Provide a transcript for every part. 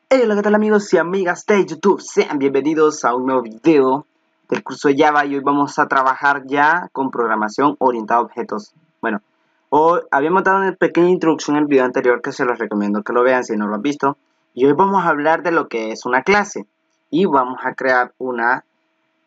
Hola, ¿qué tal amigos y amigas de YouTube? Sean bienvenidos a un nuevo video del curso de Java y hoy vamos a trabajar ya con programación orientada a objetos. Bueno, hoy habíamos dado una pequeña introducción en el video anterior que se los recomiendo que lo vean si no lo han visto. Y hoy vamos a hablar de lo que es una clase y vamos a crear una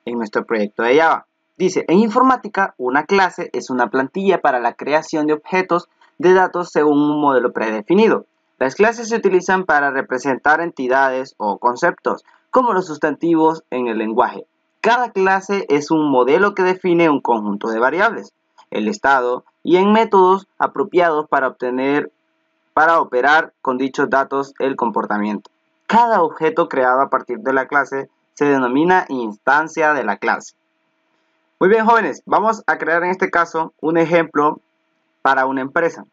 en nuestro proyecto de Java. Dice, en informática, una clase es una plantilla para la creación de objetos de datos según un modelo predefinido. Las clases se utilizan para representar entidades o conceptos, como los sustantivos en el lenguaje. Cada clase es un modelo que define un conjunto de variables, el estado y en métodos apropiados para operar con dichos datos el comportamiento. Cada objeto creado a partir de la clase se denomina instancia de la clase. Muy bien, jóvenes, vamos a crear en este caso un ejemplo para una empresa.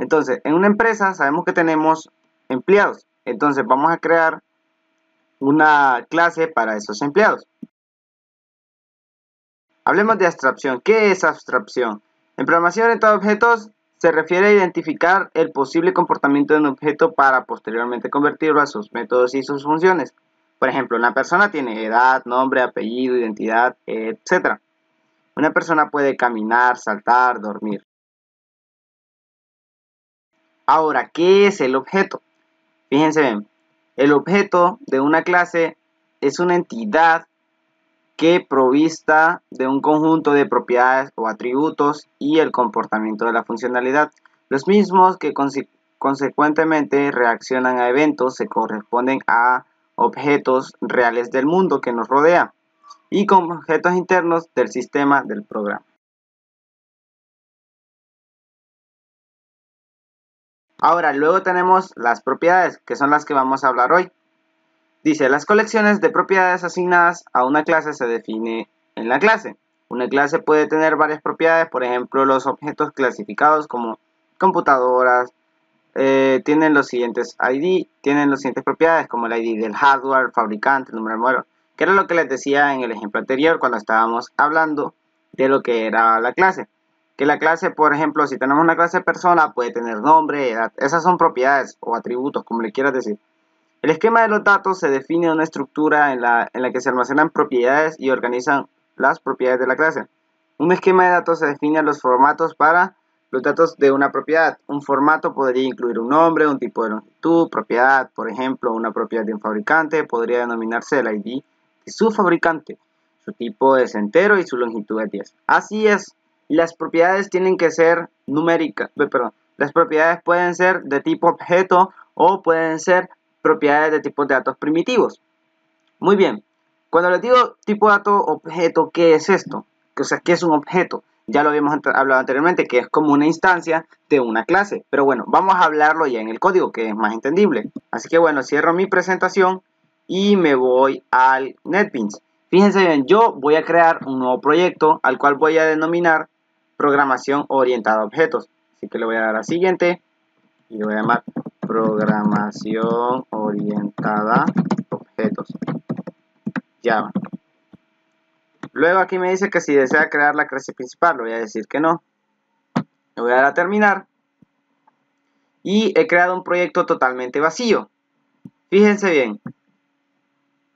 Entonces, en una empresa sabemos que tenemos empleados. Entonces, vamos a crear una clase para esos empleados. Hablemos de abstracción. ¿Qué es abstracción? En programación orientada a objetos se refiere a identificar el posible comportamiento de un objeto para posteriormente convertirlo a sus métodos y sus funciones. Por ejemplo, una persona tiene edad, nombre, apellido, identidad, etc. Una persona puede caminar, saltar, dormir. Ahora, ¿qué es el objeto? Fíjense bien, el objeto de una clase es una entidad que provista de un conjunto de propiedades o atributos y el comportamiento de la funcionalidad. Los mismos que consecuentemente reaccionan a eventos se corresponden a objetos reales del mundo que nos rodea y con objetos internos del sistema del programa. Ahora, luego tenemos las propiedades, que son las que vamos a hablar hoy. Dice, las colecciones de propiedades asignadas a una clase se define en la clase. Una clase puede tener varias propiedades, por ejemplo, los objetos clasificados como computadoras, tienen los siguientes propiedades, como el ID del hardware, fabricante, número de modelo, que era lo que les decía en el ejemplo anterior cuando estábamos hablando de lo que era la clase. Que la clase, por ejemplo, si tenemos una clase persona, puede tener nombre, edad. Esas son propiedades o atributos, como le quieras decir. El esquema de los datos se define una estructura en la que se almacenan propiedades y organizan las propiedades de la clase. Un esquema de datos se define los formatos para los datos de una propiedad. Un formato podría incluir un nombre, un tipo de longitud, propiedad, por ejemplo, una propiedad de un fabricante podría denominarse el ID de su fabricante. Su tipo es entero y su longitud es 10. Así es, las propiedades tienen que ser numéricas, las propiedades pueden ser de tipo objeto o pueden ser propiedades de tipos de datos primitivos. Muy bien, cuando les digo tipo de dato objeto, ¿qué es esto? O sea, ¿qué es un objeto? Ya lo habíamos hablado anteriormente, que es como una instancia de una clase. Pero bueno, vamos a hablarlo ya en el código, que es más entendible. Así que bueno, cierro mi presentación y me voy al NetBeans. Fíjense bien, yo voy a crear un nuevo proyecto al cual voy a denominar programación orientada a objetos. Así que le voy a dar a siguiente y le voy a llamar programación orientada a objetos Java. Luego aquí me dice que si desea crear la clase principal, le voy a decir que no. Le voy a dar a terminar. Y he creado un proyecto totalmente vacío. Fíjense bien.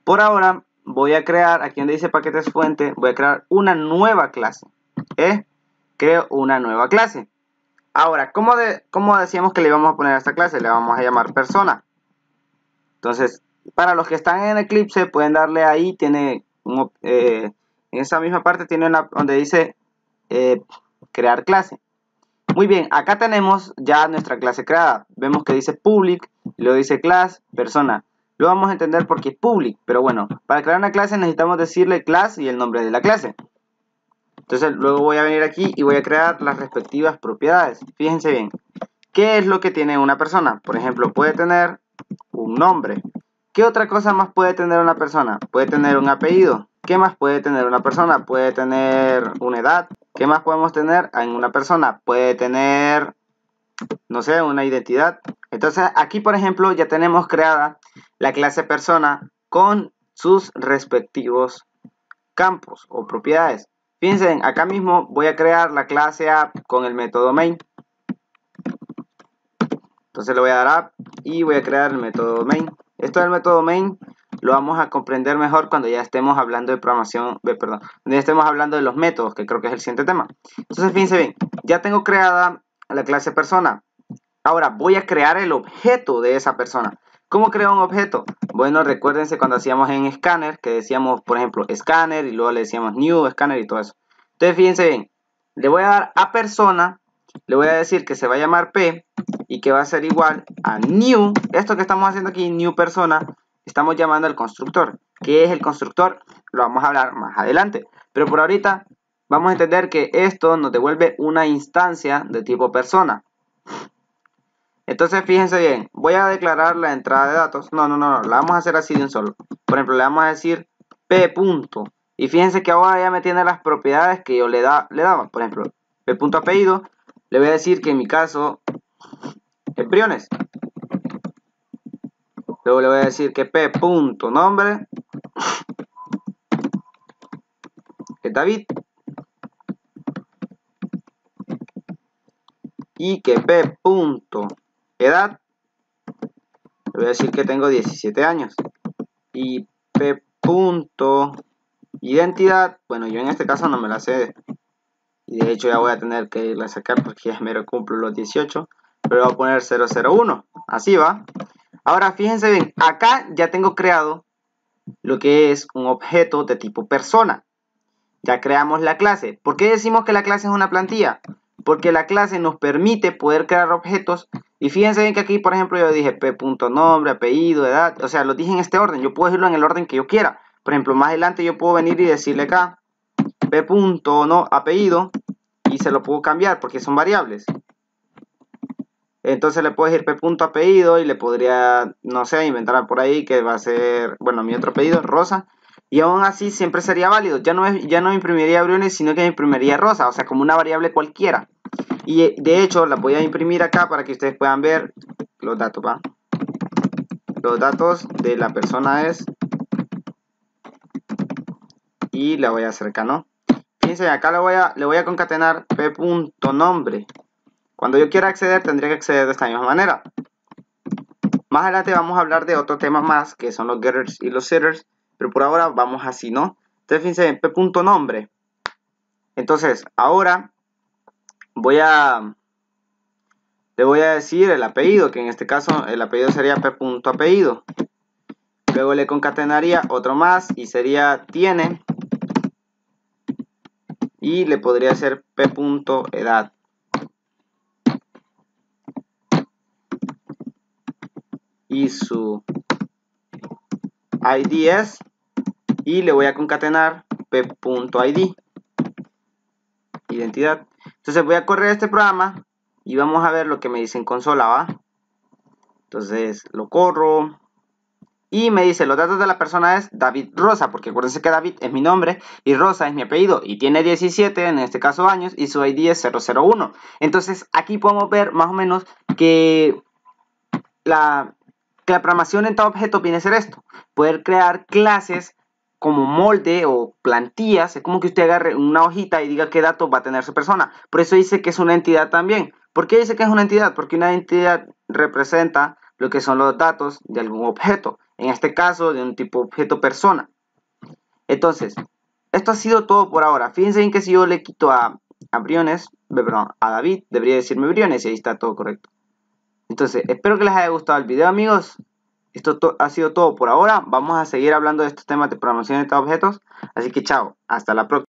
Por ahora voy a crear, aquí donde dice paquetes fuente, voy a crear una nueva clase. Creo una nueva clase. Ahora, ¿cómo decíamos que le íbamos a poner a esta clase? Le vamos a llamar persona. Entonces, para los que están en Eclipse, pueden darle ahí, tiene en esa misma parte tiene donde dice crear clase. Muy bien, acá tenemos ya nuestra clase creada. Vemos que dice public, luego dice class, persona. Lo vamos a entender porque es public, pero bueno, para crear una clase necesitamos decirle class y el nombre de la clase. Entonces, luego voy a venir aquí y voy a crear las respectivas propiedades. Fíjense bien, ¿qué es lo que tiene una persona? Por ejemplo, puede tener un nombre. ¿Qué otra cosa más puede tener una persona? Puede tener un apellido. ¿Qué más puede tener una persona? Puede tener una edad. ¿Qué más podemos tener en una persona? Puede tener, no sé, una identidad. Entonces, aquí, por ejemplo, ya tenemos creada la clase persona con sus respectivos campos o propiedades. Fíjense, acá mismo voy a crear la clase app con el método main. Entonces le voy a dar app y voy a crear el método main. Esto del método main lo vamos a comprender mejor cuando ya estemos hablando de programación, cuando ya estemos hablando de los métodos, que creo que es el siguiente tema. Entonces, fíjense bien, ya tengo creada la clase persona. Ahora voy a crear el objeto de esa persona. ¿Cómo creo un objeto? Bueno, recuérdense cuando hacíamos en Scanner, que decíamos, por ejemplo, Scanner, y luego le decíamos New Scanner y todo eso. Entonces, fíjense bien, le voy a dar a persona, le voy a decir que se va a llamar P, y que va a ser igual a New. Esto que estamos haciendo aquí, New Persona, estamos llamando al constructor. ¿Qué es el constructor? Lo vamos a hablar más adelante. Pero por ahorita, vamos a entender que esto nos devuelve una instancia de tipo persona. Entonces, fíjense bien, voy a declarar la entrada de datos. No, la vamos a hacer así de un solo. Por ejemplo, le vamos a decir P punto. Y fíjense que ahora ya me tiene las propiedades que yo le daba. Por ejemplo, P punto apellido. Le voy a decir que en mi caso es Briones. Luego le voy a decir que P punto nombre es David. Y que P punto edad, le voy a decir que tengo 17 años. Y P punto identidad, bueno, yo en este caso no me la sé. Y de hecho ya voy a tener que irla a sacar porque ya me cumplo los 18. Pero voy a poner 001. Así va. Ahora fíjense bien, acá ya tengo creado lo que es un objeto de tipo persona. Ya creamos la clase. ¿Por qué decimos que la clase es una plantilla? Porque la clase nos permite poder crear objetos. Y fíjense bien que aquí, por ejemplo, yo dije p.nombre, apellido, edad. O sea, lo dije en este orden. Yo puedo decirlo en el orden que yo quiera. Por ejemplo, más adelante yo puedo venir y decirle acá p.apellido y se lo puedo cambiar porque son variables. Entonces le puedo decir p.apellido y le podría, no sé, inventar por ahí que va a ser, bueno, mi otro apellido es Rosa. Y aún así siempre sería válido. Ya no imprimiría Briones, sino que imprimiría Rosa, o sea, como una variable cualquiera. Y de hecho, la voy a imprimir acá para que ustedes puedan ver los datos, ¿va? Los datos de la persona es... Y la voy a hacer acá, ¿no? Fíjense, acá le voy a concatenar p.nombre. Cuando yo quiera acceder, tendría que acceder de esta misma manera. Más adelante vamos a hablar de otro tema más, que son los getters y los setters. Pero por ahora vamos así, ¿no? Entonces fíjense en p.nombre. Entonces ahora le voy a decir el apellido, que en este caso el apellido sería p.apellido. Luego le concatenaría otro más y sería tiene. Y le podría hacer p.edad. Y su ID es, y le voy a concatenar p.id, identidad. Entonces voy a correr este programa y vamos a ver lo que me dice en consola, ¿va? Entonces lo corro y me dice los datos de la persona es David Rosa, porque acuérdense que David es mi nombre y Rosa es mi apellido y tiene 17, en este caso años, y su ID es 001. Entonces aquí podemos ver más o menos que la programación en todo objeto viene a ser esto, poder crear clases como molde o plantillas. Es como que usted agarre una hojita y diga qué datos va a tener su persona. Por eso dice que es una entidad también. ¿Por qué dice que es una entidad? Porque una entidad representa lo que son los datos de algún objeto, en este caso de un tipo objeto persona. Entonces, esto ha sido todo por ahora. Fíjense bien que si yo le quito a Briones, perdón, a David, debería decirme Briones y ahí está todo correcto. Entonces, espero que les haya gustado el video, amigos. Esto ha sido todo por ahora. Vamos a seguir hablando de estos temas de programación de objetos. Así que chao, hasta la próxima.